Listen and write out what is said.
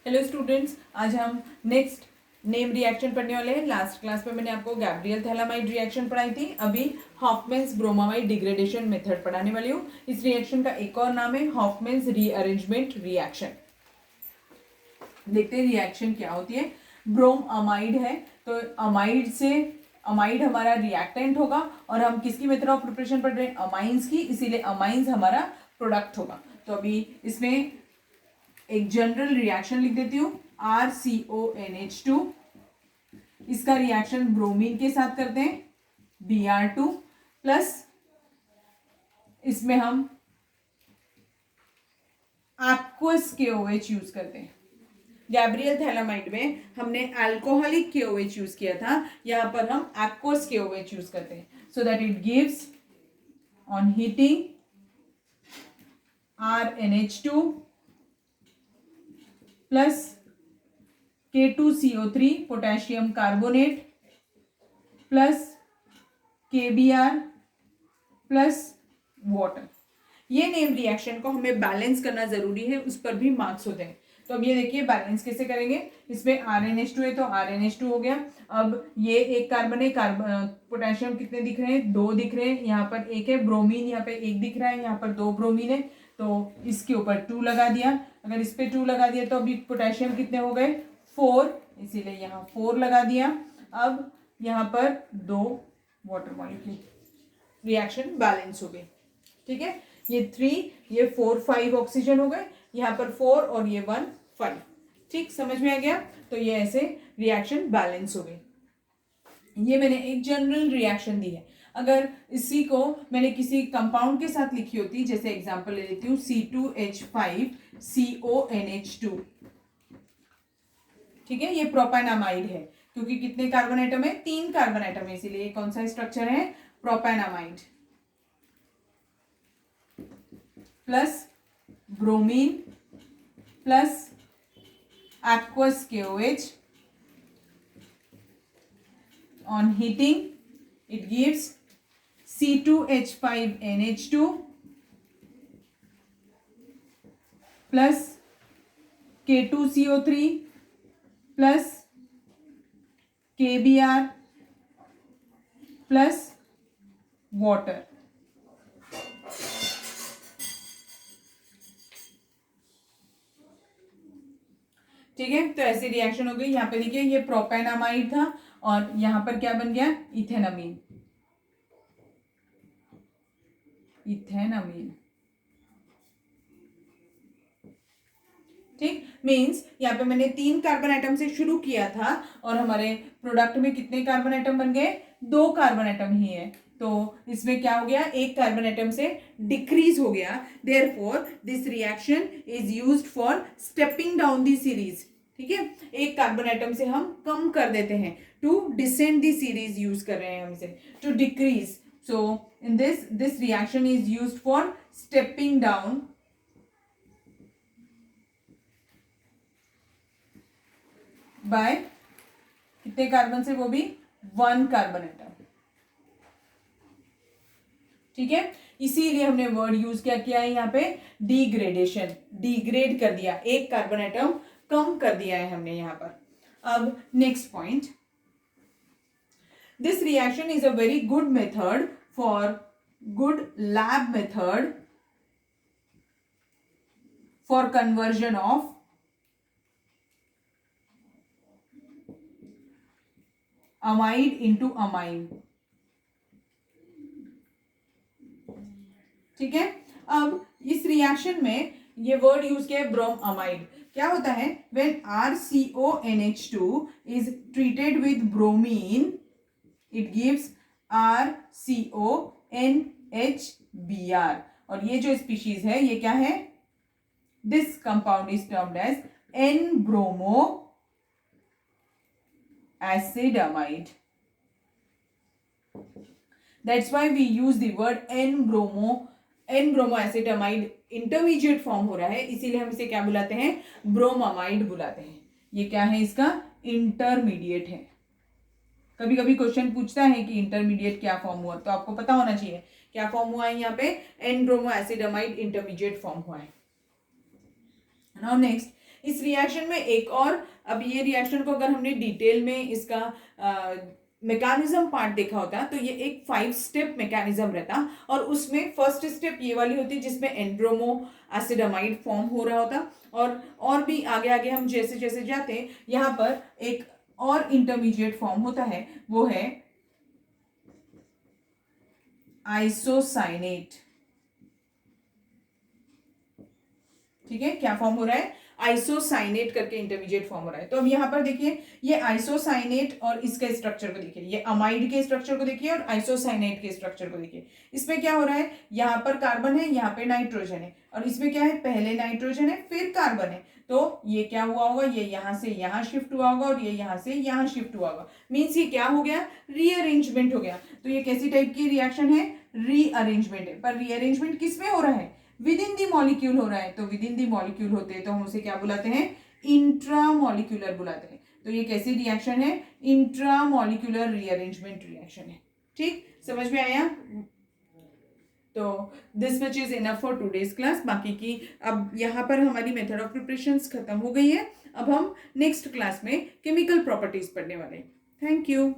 Hello students, आज हम next name reaction पढ़ने वाले हैं। लास्ट क्लास में मैंने आपको गैब्रियल थैलामाइड रिएक्शन पढ़ाई थी। अभी हॉफमैन्स ब्रोमामाइड डिग्रेडेशन मेथड पढ़ाने वाली हूँ। इस रिएक्शन का एक और नाम है हॉफमैन्स रीअरेंजमेंट रिएक्शन। देखते हैं रिएक्शन क्या होती है। ब्रोम अमाइड है, तो अमाइड से अमाइड हमारा रिएक्टेंट होगा और हम किसकी मेथड ऑफ प्रिपरेशन पढ़ रहे हैं? अमाइंस की, इसीलिए अमाइंस हमारा प्रोडक्ट होगा। तो अभी इसमें एक जनरल रिएक्शन लिख देती हूँ, RCONH2। इसका रिएक्शन ब्रोमीन के साथ करते हैं, Br2 प्लस इसमें हम एक्वस KOH यूज करते हैं। गैब्रियल थैलामाइड में हमने अल्कोहलिक KOH यूज किया था, यहां पर हम एक्वस KOH यूज करते हैं, so that it gives on heating RNH2 plus K2CO3 potassium carbonate plus KBr plus water. ये नेम रिएक्शन को हमें बैलेंस करना जरूरी है, उस पर भी मार्क्स होते हैं। तो अब ये देखिए बैलेंस कैसे करेंगे। इसमें RNH2 है तो RNH2 हो गया। अब ये एक कार्बन है, पोटेशियम कितने दिख रहे हैं? 2 दिख रहे हैं। यहाँ पर एक है ब्रोमीन, यहाँ पे 1 दिख रहा है, यहाँ पर 2 ब्रोमीन है, तो इसके ऊपर 2 लगा दिया। अगर इस पे 2 लगा दिया तो अभी पोटेशियम कितने हो गए? 4, इसीलिए यहाँ 4 लगा दिया। अब यहाँ पर 2 वाटर मॉलिक्यूल, रिएक्शन बैलेंस हो गई। ठीक है, ये 3, ये 4, 5 ऑक्सीजन हो गए, यहाँ पर 4 और ये 1, 5। ठीक, समझ में आ गया? तो ये ऐसे रिएक्शन बैलेंस हो गई। ये मैंने एक जनरल रिएक्शन दी है। अगर इसी को मैंने किसी कंपाउंड के साथ लिखी होती, जैसे एग्जांपल ले लेती हूँ C2H5CONH2। ठीक है, ये प्रोपेनामाइड है, क्योंकि कितने कार्बन एटम है? 3 कार्बन एटम है, इसीलिए कौन सा स्ट्रक्चर है? Propanamide plus bromine plus aqueous KOH on heating it gives C2H5NH2 plus K2CO3 plus KBr plus water। ठीक है, तो ऐसी रिएक्शन हो गई। यहाँ पे देखिए ये प्रोपेनामाइड था और यहाँ पर क्या बन गया? इथेनामीन। इथेनामीन, ठीक, मींस यहाँ पे मैंने 3 कार्बन एटम से शुरू किया था और हमारे प्रोडक्ट में कितने कार्बन एटम बन गए? 2 कार्बन एटम ही है, तो इसमें क्या हो गया? 1 कार्बन एटम से डिक्रीज हो गया। Therefore this reaction is used for stepping down the series. ठीक है, 1 कार्बन एटम से हम कम कर देते हैं, to descend the series use कर रहे हैं हम इसे, to decrease. So in this reaction is used for stepping down by कितने कार्बन से? वो भी 1 कार्बन एटम। ठीक है, इसीलिए हमने वर्ड यूज क्या किया है यहाँ पे? डिग्रेडेशन, डिग्रेड कर दिया, 1 कार्बन एटम कम कर दिया है हमने यहाँ पर। अब next point, this reaction is a very good method for good lab method for conversion of amide into amine. ठीक है, अब इस रिएक्शन में ये वर्ड यूज किया है ब्रोम अमाइड। क्या होता है? When RCONH2 is treated with bromine it gives RCONHBr, और ये जो स्पीशीज है ये क्या है? This compound is termed as N-bromo acid amide. That's why we use the word N-bromo acid amide intermediate form हो रहा है, इसीलिए हम इसे क्या बुलाते हैं? ब्रोमामाइड बुलाते हैं। ये क्या है? इसका इंटरमीडिएट है। कभी कभी क्वेश्चन पूछता है कि इंटरमीडिएट क्या फॉर्म हुआ, तो आपको पता होना चाहिए क्या फॉर्म हुआ है यहाँ पे? N-bromo एसिडमाइड इंटरमीडिएट फॉर्म हुआ है। नाउ नेक्स्ट, इस रिएक्शन में एक और, अब ये रिएक्शन को अगर हमने डिटेल में इसका मैकेनिज्म पार्ट देखा होता तो ये एक 5 स्टेप मैकेनिज्म रहता, और उसमें फर्स्ट स्टेप ये वाली होती जिसमें एंड्रोमो एसिडामाइड फॉर्म हो रहा होता, और भी आगे आगे हम जैसे जैसे जाते हैं यहाँ पर एक और इंटरमीडिएट फॉर्म होता है, वो है आइसोसाइनेट। ठीक है, क्या फॉर्म हो रहा है, आइसोसाइनेट करके इंटरमीडिएट फॉर्म हो रहा है। तो अब यहाँ पर देखिए ये आइसोसाइनेट और इसके स्ट्रक्चर को देखिए, ये अमाइड के स्ट्रक्चर को देखिए और आइसोसाइनेट के स्ट्रक्चर को देखिए। इसमें क्या हो रहा है, यहाँ पर कार्बन है, यहाँ पे नाइट्रोजन है, और इसमें क्या है, पहले नाइट्रोजन है फिर कार्बन है। तो ये क्या हुआ होगा, ये यहाँ से यहाँ शिफ्ट हुआ होगा और ये यहाँ से यहाँ शिफ्ट हुआ होगा। मीन्स ये क्या हो गया, रीअरेंजमेंट हो गया। तो ये कैसी टाइप की रिएक्शन है, रीअरेंजमेंट है। पर रीअरेंजमेंट किसमें हो रहा है, विद इन दी मॉलिक्यूल हो रहा है। तो विद इन दी मॉलिक्यूल होते हैं तो हम उसे क्या बुलाते हैं, इंट्रामॉलिक्यूलर बुलाते हैं। तो ये कैसी रिएक्शन है, इंट्रामॉलिक्यूलर रीअरेंजमेंट रिएक्शन है। ठीक, समझ में आया। तो this much is enough for today's class. बाकी की अब यहाँ पर हमारी मेथड ऑफ प्रिपरेशंस खत्म हो गई है। अब हम नेक्स्ट क्लास में केमिकल प्रॉपर्टीज पढ़ने वाले हैं। Thank you.